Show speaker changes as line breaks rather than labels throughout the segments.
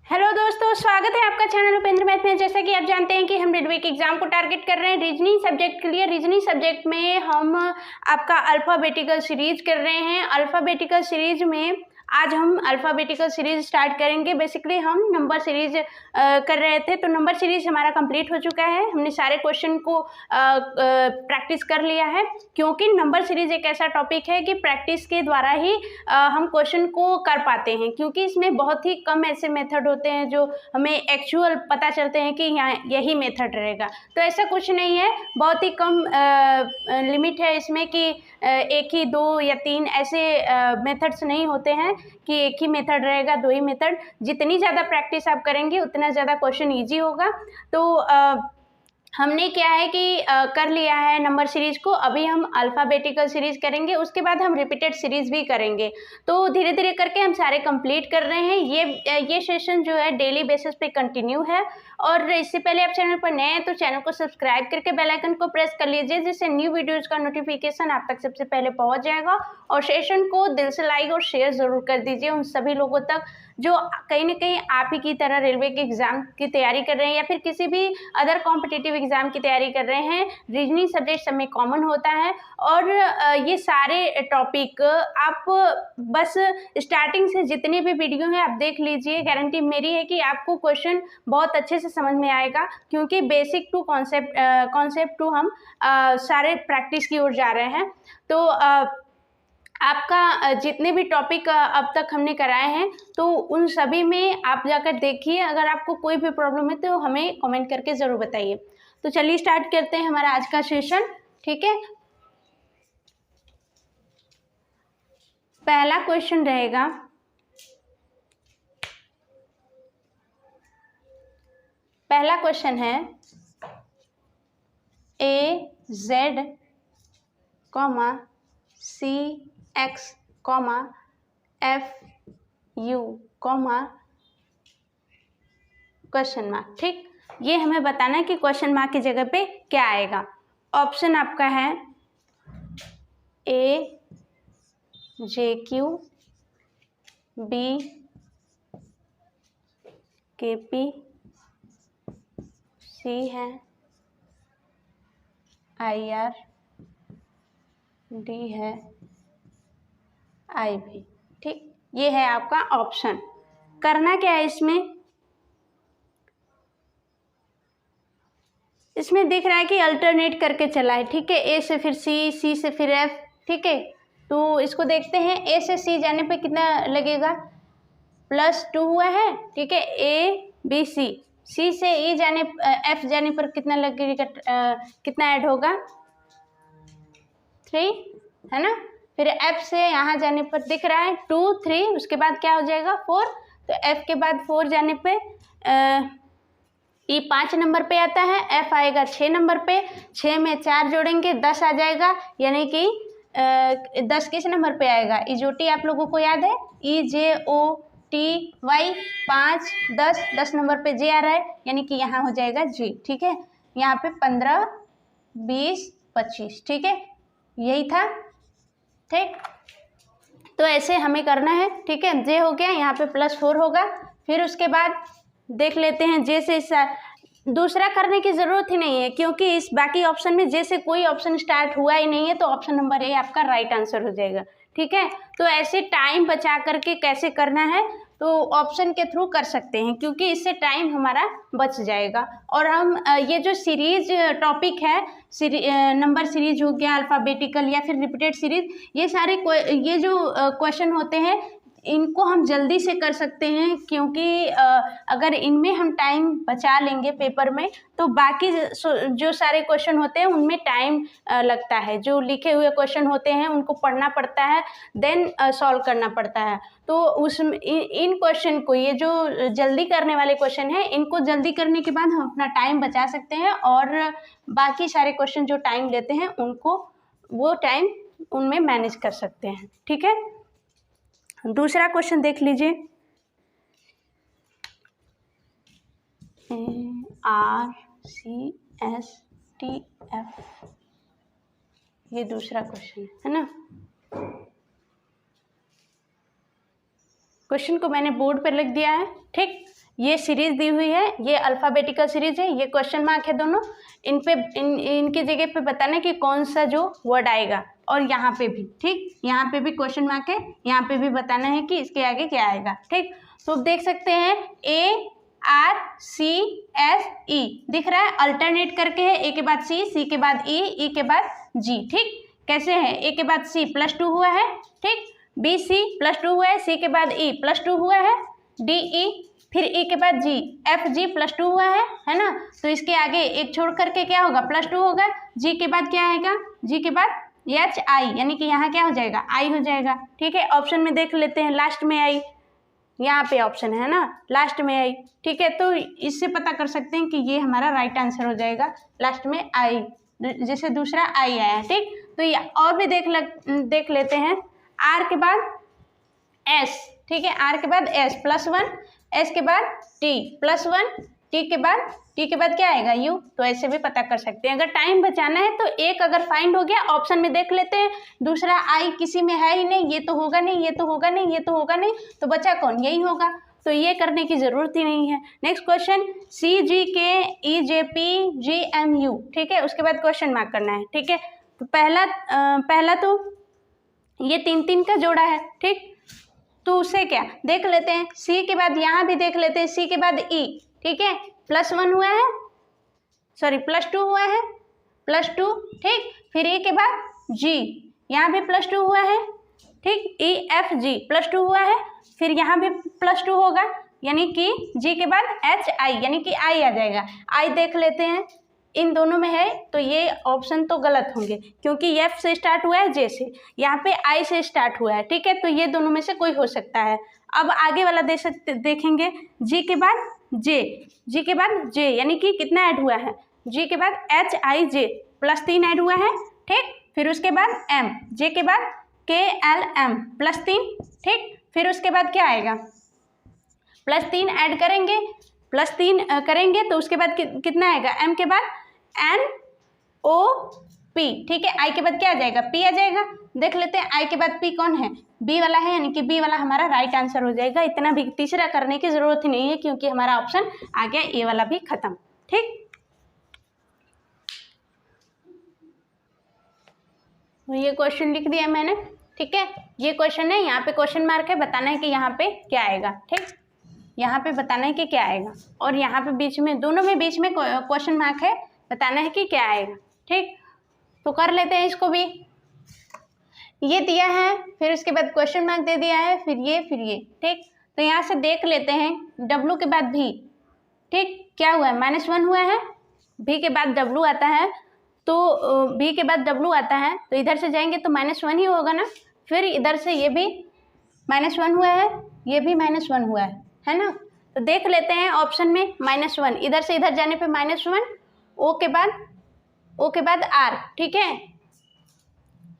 Hello दोस्तों, स्वागत है आपका चैनल उपेंद्र मैथ में। जैसा कि आप जानते हैं कि हम रेलवे के एग्जाम को टारगेट कर रहे हैं रीजनिंग सब्जेक्ट के लिए। रीजनिंग सब्जेक्ट में हम आपका अल्फ़ाबेटिकल सीरीज कर रहे हैं। अल्फ़ाबेटिकल सीरीज में आज हम अल्फ़ाबेटिकल सीरीज स्टार्ट करेंगे। बेसिकली हम नंबर सीरीज कर रहे थे, तो नंबर सीरीज हमारा कंप्लीट हो चुका है। हमने सारे क्वेश्चन को प्रैक्टिस कर लिया है, क्योंकि नंबर सीरीज एक ऐसा टॉपिक है कि प्रैक्टिस के द्वारा ही हम क्वेश्चन को कर पाते हैं, क्योंकि इसमें बहुत ही कम ऐसे मेथड होते हैं जो हमें एक्चुअल पता चलते हैं कि यहाँ यही मेथड रहेगा। तो ऐसा कुछ नहीं है, बहुत ही कम लिमिट है इसमें कि एक ही, दो या तीन ऐसे मेथड्स नहीं होते हैं कि एक ही मेथड रहेगा, दो ही मेथड। जितनी ज़्यादा प्रैक्टिस आप करेंगे उतना ज़्यादा क्वेश्चन ईजी होगा। तो हमने क्या है कि कर लिया है नंबर सीरीज को। अभी हम अल्फ़ाबेटिकल सीरीज करेंगे, उसके बाद हम रिपीटेड सीरीज भी करेंगे। तो धीरे धीरे करके हम सारे कंप्लीट कर रहे हैं। ये सेशन जो है डेली बेसिस पे कंटिन्यू है। और इससे पहले आप चैनल पर नए हैं तो चैनल को सब्सक्राइब करके बेल आइकन को प्रेस कर लीजिए, जिससे न्यू वीडियोज़ का नोटिफिकेशन आप तक सबसे पहले पहुँच जाएगा। और सेशन को दिल से लाइक और शेयर ज़रूर कर दीजिए उन सभी लोगों तक जो कहीं ना कहीं आप ही की तरह रेलवे के एग्ज़ाम की तैयारी कर रहे हैं या फिर किसी भी अदर कॉम्पिटिटिव एग्ज़ाम की तैयारी कर रहे हैं। रीजनिंग सब्जेक्ट सब में कॉमन होता है, और ये सारे टॉपिक आप बस स्टार्टिंग से जितनी भी वीडियो हैं आप देख लीजिए। गारंटी मेरी है कि आपको क्वेश्चन बहुत अच्छे से समझ में आएगा, क्योंकि बेसिक टू कॉन्सेप्ट टू हम सारे प्रैक्टिस की ओर जा रहे हैं। तो आपका जितने भी टॉपिक अब तक हमने कराए हैं, तो उन सभी में आप जाकर देखिए। अगर आपको कोई भी प्रॉब्लम है तो हमें कमेंट करके ज़रूर बताइए। तो चलिए स्टार्ट करते हैं हमारा आज का सेशन। ठीक है, पहला क्वेश्चन रहेगा, पहला क्वेश्चन है AZ, CX, FU, question mark. ठीक, ये हमें बताना है कि क्वेश्चन मार्क की जगह पे क्या आएगा। ऑप्शन आपका है AJQ, B KP, C है IR, D है IB। ठीक, ये है आपका ऑप्शन। करना क्या है इसमें दिख रहा है कि अल्टरनेट करके चला है। ठीक है, ए से फिर सी, सी से फिर एफ। ठीक है, तो इसको देखते हैं। ए से सी जाने पे कितना लगेगा, +2 हुआ है। ठीक है, ABC, सी से ई जाने एफ जाने पर कितना लगेगा, कितना ऐड होगा, 3 है ना। फिर एफ से यहाँ जाने पर दिख रहा है 2, 3, उसके बाद क्या हो जाएगा 4। तो एफ के बाद 4 जाने पे ई 5 नंबर पे आता है, एफ आएगा 6 नंबर पे। 6 में 4 जोड़ेंगे 10 आ जाएगा, यानी कि 10 किस नंबर पे आएगा, EJOT आप लोगों को याद है, EJOTY 5 10 नंबर पे जे आ रहा है, यानी कि यहाँ हो जाएगा जी। ठीक है, यहाँ पे 15 20 25। ठीक है, यही था। ठीक, तो ऐसे हमें करना है। ठीक है, जे हो गया, यहाँ पे +4 होगा। फिर उसके बाद देख लेते हैं जे से दूसरा करने की ज़रूरत ही नहीं है, क्योंकि इस बाकी ऑप्शन में जे से कोई ऑप्शन स्टार्ट हुआ ही नहीं है, तो ऑप्शन नंबर ए आपका राइट आंसर हो जाएगा। ठीक है, तो ऐसे टाइम बचा करके कैसे करना है, तो ऑप्शन के थ्रू कर सकते हैं, क्योंकि इससे टाइम हमारा बच जाएगा। और हम ये जो सीरीज टॉपिक है, नंबर सीरीज हो गया, अल्फ़ाबेटिकल या फिर रिपीटेड सीरीज, ये सारे ये जो क्वेश्चन होते हैं, इनको हम जल्दी से कर सकते हैं, क्योंकि अगर इनमें हम टाइम बचा लेंगे पेपर में, तो बाकी जो सारे क्वेश्चन होते हैं उनमें टाइम लगता है। जो लिखे हुए क्वेश्चन होते हैं उनको पढ़ना पड़ता है, देन सॉल्व करना पड़ता है। तो उसमें इन क्वेश्चन को, ये जो जल्दी करने वाले क्वेश्चन हैं, इनको जल्दी करने के बाद हम अपना टाइम बचा सकते हैं, और बाकी सारे क्वेश्चन जो टाइम लेते हैं उनको, वो टाइम उनमें मैनेज कर सकते हैं। ठीक है, दूसरा क्वेश्चन देख लीजिए। RCSTF, ये दूसरा क्वेश्चन है ना। क्वेश्चन को मैंने बोर्ड पर लिख दिया है। ठीक, ये सीरीज दी हुई है, ये अल्फ़ाबेटिकल सीरीज है, ये क्वेश्चन मार्क है दोनों। इन पे इनकी जगह पे बताना है कि कौन सा जो वर्ड आएगा, और यहाँ पे भी, ठीक, यहाँ पे भी क्वेश्चन मार्क है, यहाँ पे भी बताना है कि इसके आगे क्या आएगा, ठीक। तो देख सकते हैं ARCSE दिख रहा है, अल्टरनेट करके है, ए के बाद सी के बाद ई के बाद जी, ठीक। कैसे है, ए के बाद सी +2 हुआ है, ठीक, BC +2 हुआ है, सी के बाद ई +2 हुआ है, DE, फिर ई के बाद जी, FG +2 हुआ है ना। तो इसके आगे एक छोड़ करके क्या होगा, +2 होगा। जी के बाद क्या आएगा, जी के बाद HI, यानी कि यहाँ क्या हो जाएगा, आई हो जाएगा, ठीक है। ऑप्शन में देख लेते हैं, लास्ट में आई, यहाँ पे ऑप्शन है ना, लास्ट में आई, ठीक है। तो इससे पता कर सकते हैं कि ये हमारा राइट आंसर हो जाएगा, लास्ट में आई, जैसे दूसरा आई आया, ठीक। तो ये और भी देख लेते हैं, आर के बाद एस, ठीक है, आर के बाद एस +1, एस के बाद टी +1, टी के बाद क्या आएगा, यू। तो ऐसे भी पता कर सकते हैं। अगर टाइम बचाना है तो एक अगर फाइंड हो गया, ऑप्शन में देख लेते हैं, दूसरा आई किसी में है ही नहीं, ये तो होगा नहीं, ये तो होगा नहीं, ये तो होगा नहीं, तो बचा कौन, यही होगा। तो ये करने की ज़रूरत ही नहीं है। नेक्स्ट क्वेश्चन, CGKEJPGMU, ठीक है, उसके बाद क्वेश्चन मार्क करना है, ठीक है। तो पहला तो ये 3 का जोड़ा है, ठीक। तो उसे क्या देख लेते हैं, सी के बाद यहाँ भी देख लेते हैं, सी के बाद ई, ठीक है, +1 हुआ है, सॉरी +2 हुआ है, +2, ठीक। फिर ई के बाद जी, यहाँ भी +2 हुआ है, ठीक, EFG +2 हुआ है, फिर यहाँ भी +2 होगा, यानी कि जी के बाद HI, यानी कि आई आ जाएगा। आई देख लेते हैं, इन दोनों में है, तो ये ऑप्शन तो गलत होंगे, क्योंकि F से स्टार्ट हुआ है, J से, यहाँ पे I से स्टार्ट हुआ है, ठीक है। तो ये दोनों में से कोई हो सकता है। अब आगे वाला देखेंगे, G के बाद J, G के बाद J, यानी कि कितना ऐड हुआ है, G के बाद HIJ +3 ऐड हुआ है, ठीक। फिर उसके बाद M, J के बाद KLM +3, ठीक। फिर उसके बाद क्या आएगा, +3 ऐड करेंगे, +3 करेंगे तो उसके बाद कितना आएगा, M के बाद NOP, ठीक है। I के बाद क्या आ जाएगा, P आ जाएगा। देख लेते हैं I के बाद P कौन है, B वाला है, यानी कि B वाला हमारा राइट आंसर हो जाएगा। इतना भी तीसरा करने की जरूरत ही नहीं है, क्योंकि हमारा ऑप्शन आ गया, ए वाला भी खत्म, ठीक। तो ये क्वेश्चन लिख दिया मैंने, ठीक है। ये क्वेश्चन है, यहाँ पे क्वेश्चन मार्क है, बताना है कि यहाँ पे क्या आएगा, ठीक। यहाँ पे बताना है कि क्या आएगा, और यहाँ पे बीच में, दोनों में बीच में क्वेश्चन मार्क है, बताना है कि क्या आएगा, ठीक। तो कर लेते हैं इसको भी। ये दिया है, फिर उसके बाद क्वेश्चन मार्क दे दिया है, फिर ये, ठीक। तो यहाँ से देख लेते हैं, W के बाद V, ठीक, क्या हुआ है, -1 हुआ है, V के बाद W आता है, तो V के बाद W आता है, तो इधर से जाएंगे तो -1 ही होगा ना। फिर इधर से ये भी -1 हुआ है, ये भी -1 हुआ है ना। तो देख लेते हैं ऑप्शन में -1, इधर से इधर जाने पे -1, O के बाद R, ठीक है।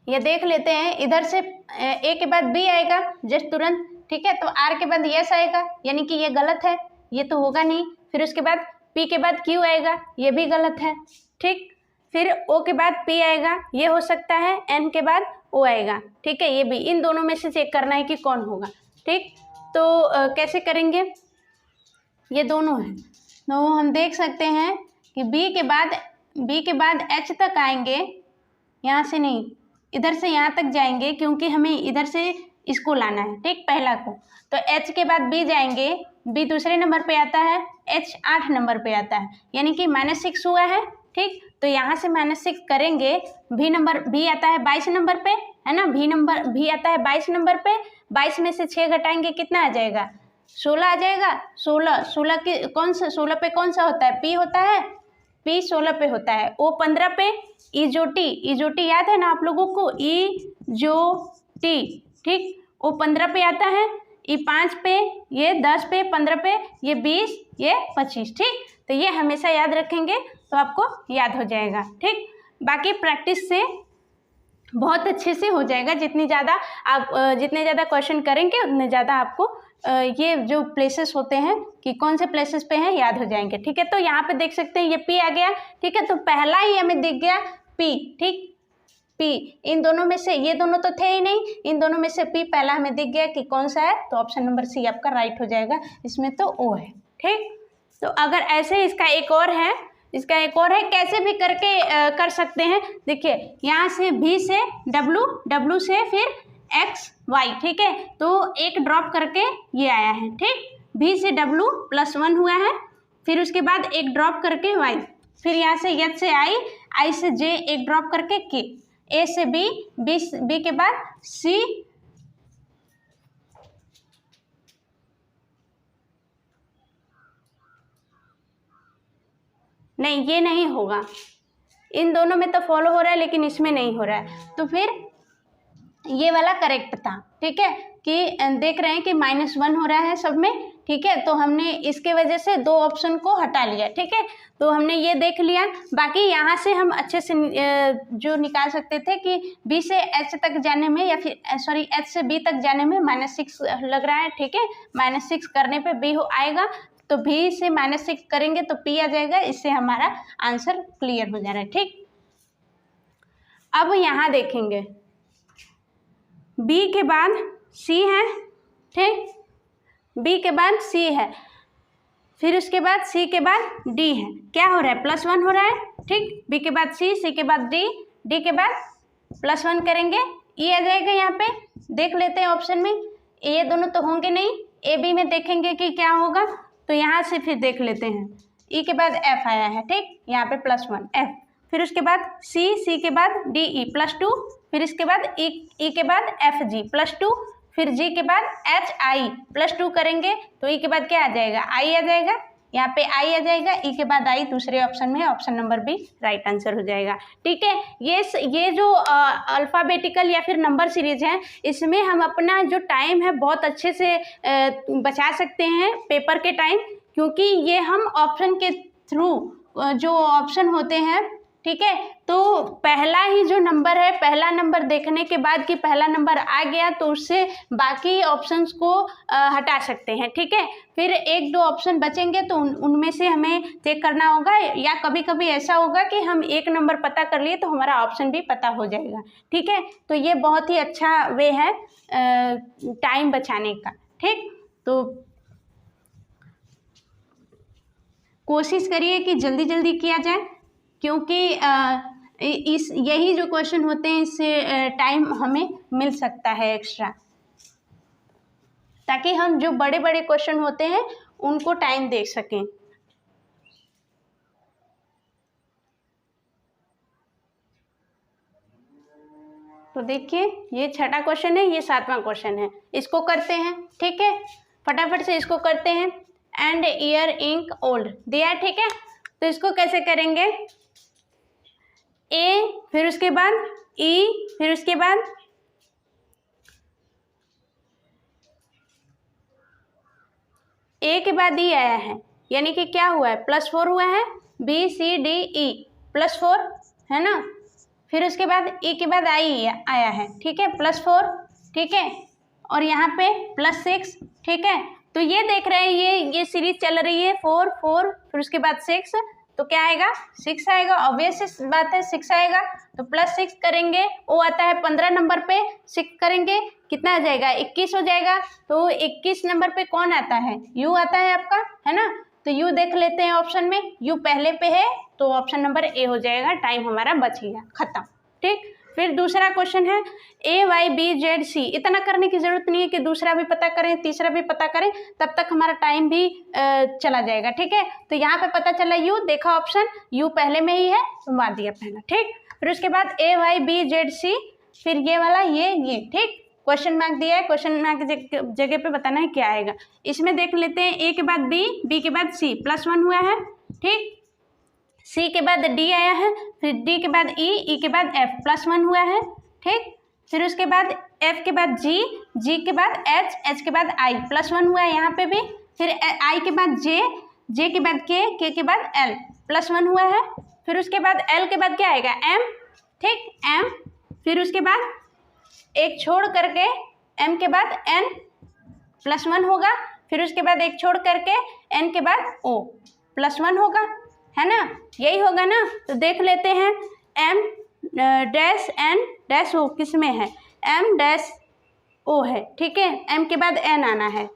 ये देख लेते हैं, इधर से A के बाद B आएगा जस्ट तुरंत, ठीक है। तो R के बाद S आएगा, यानी कि ये गलत है, ये तो होगा नहीं। फिर उसके बाद P के बाद Q आएगा, ये भी गलत है, ठीक। फिर O के बाद P आएगा, ये हो सकता है, N के बाद O आएगा, ठीक है। ये भी, इन दोनों में से चेक करना है कि कौन होगा, ठीक। तो कैसे करेंगे, ये दोनों हैं, तो हम देख सकते हैं कि B के बाद H तक आएंगे, यहाँ से नहीं, इधर से यहाँ तक जाएंगे, क्योंकि हमें इधर से इसको लाना है, ठीक, पहला को। तो H के बाद B जाएंगे, B दूसरे नंबर पे आता है, H 8 नंबर पे आता है, यानी कि -6 हुआ है, ठीक। तो यहाँ से -6 करेंगे, B आता है 22 नंबर पे, है ना, B आता है 22 नंबर पे, 22 में से 6 घटाएंगे, कितना आ जाएगा, 16 आ जाएगा। 16 की कौन सा, 16 पे कौन सा होता है, P होता है, P 16 पे होता है, O 15 पे, इजोटी याद है ना आप लोगों को, इजोटी, ठीक, O 15 पे आता है, E 5 पे, ये 10 पे, 15 पे, ये 20, ये 25, ठीक। तो ये हमेशा याद रखेंगे तो आपको याद हो जाएगा, ठीक। बाकी प्रैक्टिस से बहुत अच्छे से हो जाएगा, जितने ज़्यादा क्वेश्चन करेंगे उतने ज़्यादा आपको ये जो प्लेसेस होते हैं कि कौन से प्लेसेस पे हैं याद हो जाएंगे, ठीक है। तो यहाँ पे देख सकते हैं, ये P आ गया, ठीक है। तो पहला ही हमें दिख गया P, ठीक, P। इन दोनों में से, ये दोनों तो थे ही नहीं, इन दोनों में से P पहला हमें दिख गया कि कौन सा है, तो ऑप्शन नंबर C आपका राइट हो जाएगा, इसमें तो O है, ठीक, तो अगर ऐसे इसका एक और है, कैसे भी करके कर सकते हैं। देखिए यहाँ से B से W, W से फिर X Y, ठीक है, तो एक ड्रॉप करके ये आया है। ठीक, B से W +1 हुआ है, फिर उसके बाद एक ड्रॉप करके Y, फिर यहाँ से H से I, I से J एक ड्रॉप करके K, A से B, B के बाद C, नहीं ये नहीं होगा, इन दोनों में तो फॉलो हो रहा है लेकिन इसमें नहीं हो रहा है, तो फिर ये वाला करेक्ट था। ठीक है, कि देख रहे हैं कि -1 हो रहा है सब में। ठीक है, तो हमने इसके वजह से 2 ऑप्शन को हटा लिया। ठीक है, तो हमने ये देख लिया। बाकी यहाँ से हम अच्छे से जो निकाल सकते थे कि B से H तक जाने में, या फिर सॉरी H से B तक जाने में -6 लग रहा है। ठीक है, -6 करने पे B आएगा, तो B से -6 करेंगे तो P आ जाएगा। इससे हमारा आंसर क्लियर हो जा रहा है। ठीक, अब यहाँ देखेंगे B के बाद C है। ठीक, B के बाद C है, फिर उसके बाद C के बाद D है। क्या हो रहा है? +1 हो रहा है। ठीक, B के बाद C के बाद D, D के बाद +1 करेंगे, E आ जाएगा। यहाँ पे देख लेते हैं ऑप्शन में, ये दोनों तो होंगे नहीं, A B में देखेंगे कि क्या होगा, तो यहाँ से फिर देख लेते हैं। E के बाद F आया है। ठीक, यहाँ पे +1 F, फिर उसके बाद C के बाद D E +2, फिर इसके बाद E के बाद F G +2, फिर G के बाद H I +2 करेंगे तो E के बाद क्या आ जाएगा? I आ जाएगा। यहाँ पे I आ जाएगा, E के बाद I दूसरे ऑप्शन में, option number B right answer हो जाएगा। ठीक है, ये जो अल्फ़ाबेटिकल या फिर नंबर सीरीज है, इसमें हम अपना जो टाइम है बहुत अच्छे से बचा सकते हैं पेपर के टाइम, क्योंकि ये हम ऑप्शन के थ्रू जो ऑप्शन होते हैं, ठीक है, तो पहला ही जो नंबर है, पहला नंबर देखने के बाद कि पहला नंबर आ गया तो उससे बाकी ऑप्शंस को हटा सकते हैं। ठीक है, फिर 1-2 ऑप्शन बचेंगे तो उनमें से हमें चेक करना होगा, या कभी कभी ऐसा होगा कि हम एक नंबर पता कर लिए तो हमारा ऑप्शन भी पता हो जाएगा। ठीक है, तो ये बहुत ही अच्छा वे है टाइम बचाने का। ठीक, तो कोशिश करिए कि जल्दी जल्दी किया जाए, क्योंकि यही जो क्वेश्चन होते हैं इससे टाइम हमें मिल सकता है एक्स्ट्रा, ताकि हम जो बड़े बड़े क्वेश्चन होते हैं उनको टाइम दे सकें। तो देखिए ये 6ठा क्वेश्चन है, ये 7वां क्वेश्चन है, इसको करते हैं। ठीक है, फटाफट से इसको करते हैं। एंड ईयर इंक ओल्ड दिया है। ठीक है, तो इसको कैसे करेंगे? A, फिर उसके बाद E, फिर उसके बाद A के बाद E आया है, यानी कि क्या हुआ है? +4 हुआ है। B C D E +4 है ना, फिर उसके बाद E के बाद I आया है। ठीक है, +4। ठीक है, और यहाँ पे +6। ठीक है, तो ये देख रहे हैं ये सीरीज चल रही है 4 4, फिर उसके बाद 6, तो क्या आएगा? 6 आएगा। ऑब्वियस बात है 6 आएगा, तो +6 करेंगे, वो आता है 15 नंबर पे, 6 करेंगे कितना आ जाएगा? 21 हो जाएगा। तो 21 नंबर पे कौन आता है? U आता है आपका, है ना, तो U देख लेते हैं ऑप्शन में, U पहले पे है तो ऑप्शन नंबर A हो जाएगा। टाइम हमारा बच गया, खत्म। ठीक, फिर दूसरा क्वेश्चन है AYBZC। इतना करने की जरूरत नहीं है कि दूसरा भी पता करें, तीसरा भी पता करें, तब तक हमारा टाइम भी चला जाएगा। ठीक है, तो यहाँ पे पता चला U, देखा ऑप्शन U पहले में ही है तो मार दिया पहला। ठीक, फिर उसके बाद AYBZC, फिर ये वाला ये ठीक, क्वेश्चन मार्क दिया है, क्वेश्चन मार्क जगह पे बताना है क्या आएगा। इसमें देख लेते हैं A के बाद B, B के बाद C +1 हुआ है। ठीक, C के बाद D आया है, फिर D के बाद E, E के बाद F +1 हुआ है। ठीक, फिर उसके बाद F के बाद G, G के बाद H, H के बाद I +1 हुआ है यहाँ पे भी, फिर I के बाद J, J के बाद K, K के बाद L +1 हुआ है, फिर उसके बाद L के बाद क्या आएगा? M। ठीक, M, फिर उसके बाद एक छोड़ करके M के बाद N +1 होगा, फिर उसके बाद एक छोड़ करके N के बाद O +1 होगा, है ना, यही होगा ना। तो देख लेते हैं M dash N dash O किस में है? M डैश O है। ठीक है, M के बाद N आना है।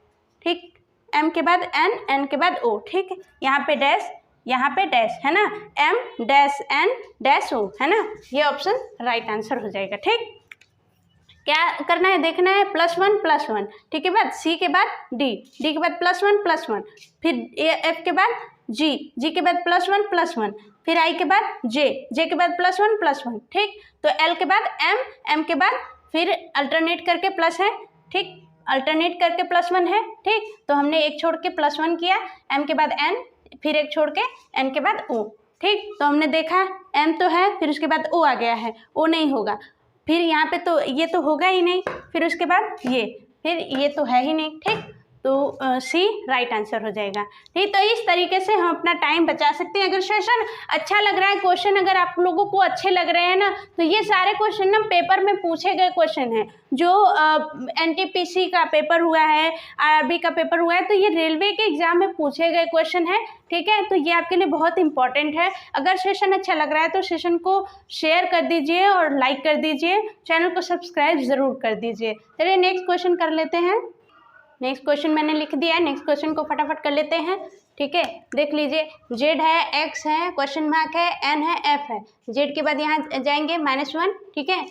ठीक, एम के बाद एन, एन के बाद ओ, ठीक है। यहाँ पे डैश, यहाँ पे डैश, है ना, M dash N dash O, है ना, ये ऑप्शन राइट आंसर हो जाएगा, ठीक। क्या करना है, देखना है +1 ठीक है, बाद सी के बाद डी, डी के बाद +1 फिर एफ के बाद जी, जी के बाद +1 फिर आई के बाद जे, जे के बाद +1 ठीक। तो एल के बाद एम, एम के बाद फिर अल्टरनेट करके प्लस है, ठीक, अल्टरनेट करके +1 है, ठीक। तो हमने एक छोड़ के +1 किया, एम के बाद एन, फिर एक छोड़ के एन के बाद ओ, ठीक। तो हमने देखा एम तो है, फिर उसके बाद ओ आ गया है, ओ नहीं होगा, फिर यहाँ पे तो ये तो होगा ही नहीं, फिर उसके बाद ये, फिर ये तो है ही नहीं, ठीक। तो सी राइट आंसर हो जाएगा, ठीक। तो इस तरीके से हम अपना टाइम बचा सकते हैं। अगर सेशन अच्छा लग रहा है, क्वेश्चन अगर आप लोगों को अच्छे लग रहे हैं ना, तो ये सारे क्वेश्चन ना पेपर में पूछे गए क्वेश्चन हैं, जो NTPC का पेपर हुआ है, IRB का पेपर हुआ है, तो ये रेलवे के एग्जाम में पूछे गए क्वेश्चन है, ठीक है। तो ये आपके लिए बहुत इंपॉर्टेंट है। अगर सेशन अच्छा लग रहा है तो सेशन को शेयर कर दीजिए और लाइक कर दीजिए, चैनल को सब्सक्राइब ज़रूर कर दीजिए। चलिए नेक्स्ट क्वेश्चन कर लेते हैं। नेक्स्ट क्वेश्चन मैंने लिख दिया है, नेक्स्ट क्वेश्चन को फटाफट कर लेते हैं, ठीक है। देख लीजिए, जेड है, एक्स है, क्वेश्चन मार्क है, एन है, एफ है। जेड के बाद यहाँ जाएंगे -1, ठीक है,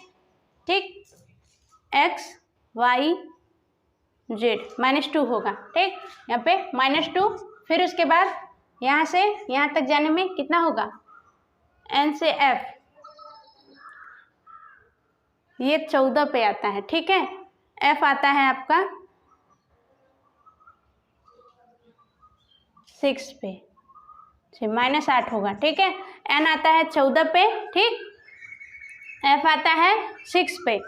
ठीक, एक्स वाई जेड -2 होगा, ठीक। यहाँ पे -2, फिर उसके बाद यहाँ से यहाँ तक जाने में कितना होगा, एन से एफ, ये 14 पे आता है, ठीक है। एफ आता है आपका 6 पे, -8 होगा, ठीक है। एन आता है 14 पे, ठीक, एफ आता है 6 पे,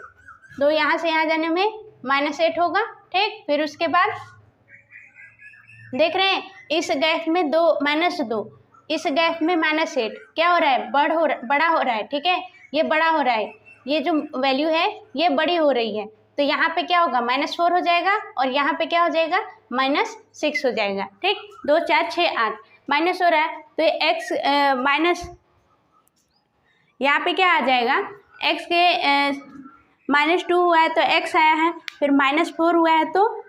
तो यहाँ से यहाँ जाने में -8 होगा, ठीक। फिर उसके बाद देख रहे हैं इस गैप में -2, इस गैप में -8, क्या हो रहा है, बड़ा हो रहा है, ठीक है, ये बड़ा हो रहा है, ये जो वैल्यू है ये बड़ी हो रही है, तो यहाँ पे क्या होगा, -4 हो जाएगा, और यहाँ पे क्या हो जाएगा, -6 हो जाएगा, ठीक। 2 4 6 8 माइनस हो रहा है, तो ये एक्स माइनस, यहाँ पे क्या आ जाएगा, एक्स के -2 हुआ है तो एक्स आया है, फिर -4 हुआ है तो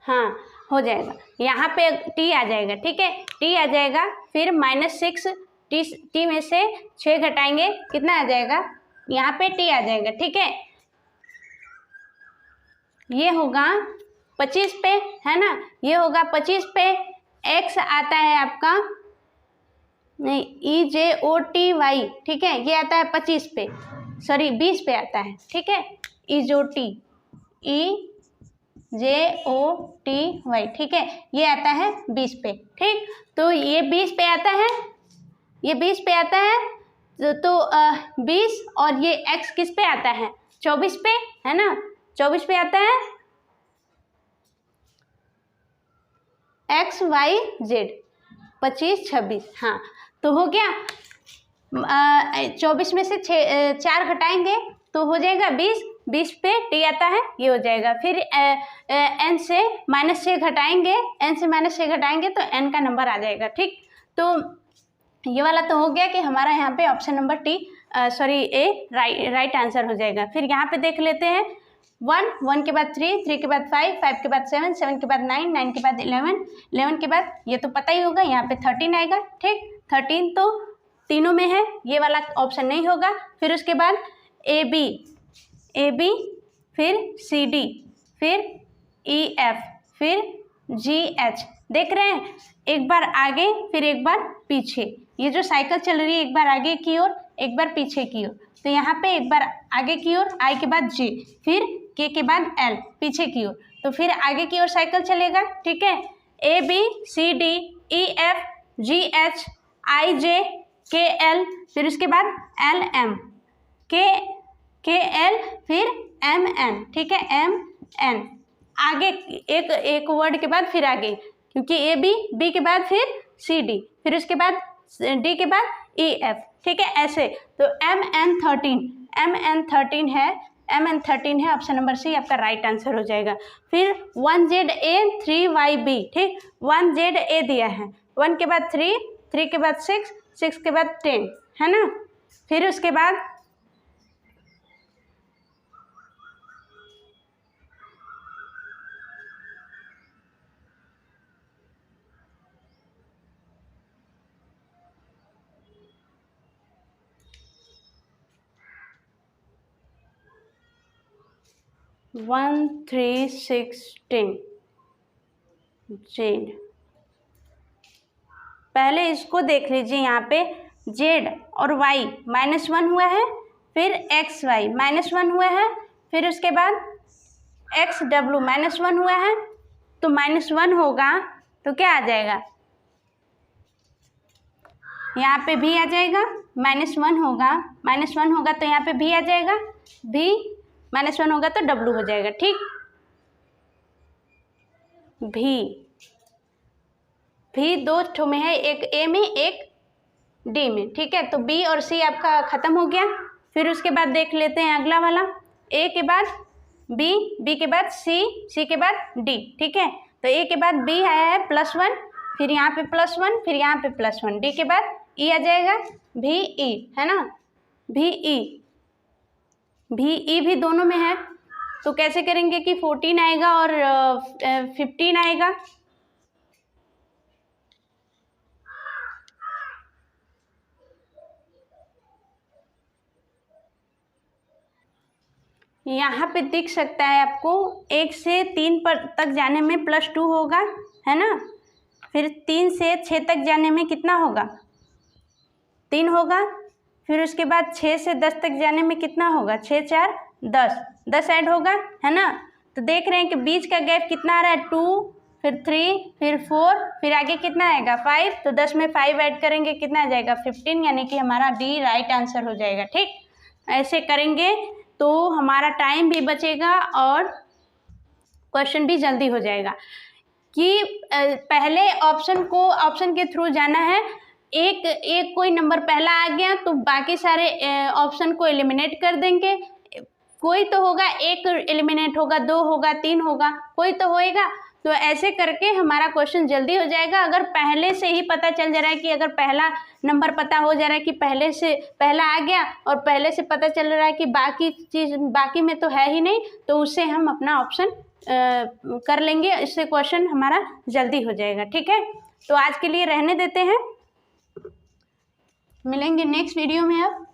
हाँ हो जाएगा, यहाँ पे टी आ जाएगा, ठीक है, टी आ जाएगा, फिर -6, टी में से 6 घटाएंगे, कितना आ जाएगा, यहाँ पे टी आ जाएगा, ठीक है। ये होगा 25 पे, है ना, ये होगा 25 पे, एक्स आता है आपका नहीं, EJOTY, ठीक है, ये आता है 25 पे, सॉरी 20 पे आता है, ठीक है, EJOTY, ठीक है, ये आता है 20 पे, ठीक। तो ये 20 पे आता है, ये 20 पे आता है, तो 20, और ये x किस पे आता है, 24 पे, है ना, 24 पे आता है, XYZ 25 26, हाँ, तो हो गया। 24 में से 4 घटाएंगे तो हो जाएगा 20, 20 पे टी आता है, ये हो जाएगा। फिर एन से -6 घटाएंगे, एन से -6 घटाएंगे तो एन का नंबर आ जाएगा, ठीक। तो ये वाला तो हो गया कि हमारा यहाँ पे ऑप्शन नंबर टी, सॉरी ए राइट आंसर हो जाएगा। फिर यहाँ पे देख लेते हैं 1 के बाद 3 के बाद 5 के बाद 7 के बाद 9 के बाद 11 के बाद, ये तो पता ही होगा, यहाँ पे 13 आएगा, ठीक। 13 तो तीनों में है, ये वाला ऑप्शन नहीं होगा। फिर उसके बाद ए बी, फिर CD, फिर EF, फिर GH, देख रहे हैं, एक बार आगे फिर एक बार पीछे, ये जो साइकिल चल रही है, एक बार आगे की ओर एक बार पीछे की ओर, तो यहाँ पे एक बार आगे की ओर, I के बाद J, फिर K के बाद L पीछे की ओर, तो फिर आगे की ओर साइकिल चलेगा, ठीक है। ABCDEF GH IJ KL, फिर उसके बाद LM KL, फिर MN, ठीक है, MN, आगे एक वर्ड के बाद फिर आगे, क्योंकि AB, B के बाद फिर CD, फिर उसके बाद D के बाद EF, ठीक है, ऐसे। तो MN13 है, ऑप्शन नंबर सी आपका राइट आंसर हो जाएगा। फिर 1ZA 3YB, ठीक, 1ZA दिया है, 1 के बाद 3 के बाद 6 6 के बाद 10, है ना। फिर उसके बाद 1 3 6 10 जेड। पहले इसको देख लीजिए, यहाँ पे जेड और वाई -1 हुआ है, फिर एक्स वाई -1 हुआ है, फिर उसके बाद एक्स डब्लू -1 हुआ है। तो -1 होगा तो क्या आ जाएगा, यहाँ पे भी आ जाएगा। -1 होगा, -1 होगा तो यहाँ पे भी आ जाएगा, भी -1 होगा तो डब्लू हो जाएगा। ठीक, भी 2 ठो में है, एक ए में एक डी में। ठीक है, तो बी और सी आपका खत्म हो गया। फिर उसके बाद देख लेते हैं अगला वाला, ए के बाद बी, बी के बाद सी, सी के बाद डी। ठीक है, तो ए के बाद बी आया है +1, फिर यहाँ पे +1, फिर यहाँ पे +1, डी के बाद ई आ जाएगा, भी ई, है ना, भी ई भी दोनों में है। तो कैसे करेंगे कि 14 आएगा और 15 आएगा। यहाँ पे दिख सकता है आपको, 1 से 3 पर तक जाने में +2 होगा, है ना। फिर 3 से 6 तक जाने में कितना होगा, 3 होगा। फिर उसके बाद 6 से 10 तक जाने में कितना होगा, 6 4 10 ऐड होगा, है ना। तो देख रहे हैं कि बीच का गैप कितना आ रहा है, 2, फिर 3, फिर 4, फिर आगे कितना आएगा 5। तो 10 में 5 ऐड करेंगे कितना आ जाएगा 15, यानी कि हमारा डी राइट आंसर हो जाएगा। ठीक, ऐसे करेंगे तो हमारा टाइम भी बचेगा और क्वेश्चन भी जल्दी हो जाएगा। कि पहले ऑप्शन के थ्रू जाना है। एक कोई नंबर पहला आ गया तो बाकी सारे ऑप्शन को एलिमिनेट कर देंगे। कोई तो होगा, एक एलिमिनेट होगा, 2 होगा, 3 होगा, कोई तो होएगा। तो ऐसे करके हमारा क्वेश्चन जल्दी हो जाएगा। अगर पहले से ही पता चल जा रहा है कि अगर पहला नंबर पता हो जा रहा है कि पहले से पहला आ गया और पहले से पता चल रहा है कि बाकी में तो है ही नहीं, तो उससे हम अपना ऑप्शन कर लेंगे। इससे क्वेश्चन हमारा जल्दी हो जाएगा। ठीक है, तो आज के लिए रहने देते हैं, मिलेंगे नेक्स्ट वीडियो में। अब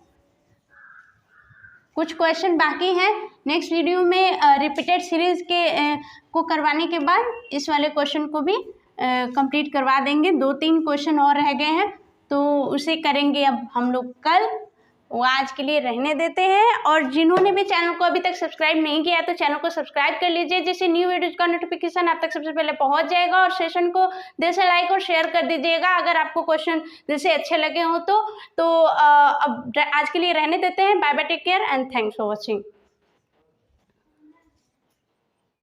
कुछ क्वेश्चन बाकी हैं, नेक्स्ट वीडियो में रिपीटेड सीरीज को करवाने के बाद इस वाले क्वेश्चन को भी कंप्लीट करवा देंगे। 2-3 क्वेश्चन और रह गए हैं तो उसे करेंगे अब हम लोग कल। वो आज के लिए रहने देते हैं। और जिन्होंने भी चैनल को अभी तक सब्सक्राइब नहीं किया तो चैनल को सब्सक्राइब कर लीजिए, जिससे न्यू वीडियोज का नोटिफिकेशन आप तक सबसे पहले पहुंच जाएगा। और सेशन को दिल से लाइक और शेयर कर दीजिएगा अगर आपको क्वेश्चन दिल से अच्छे लगे हो तो अब आज के लिए रहने देते हैं। Bye bye, take care and thanks for watching.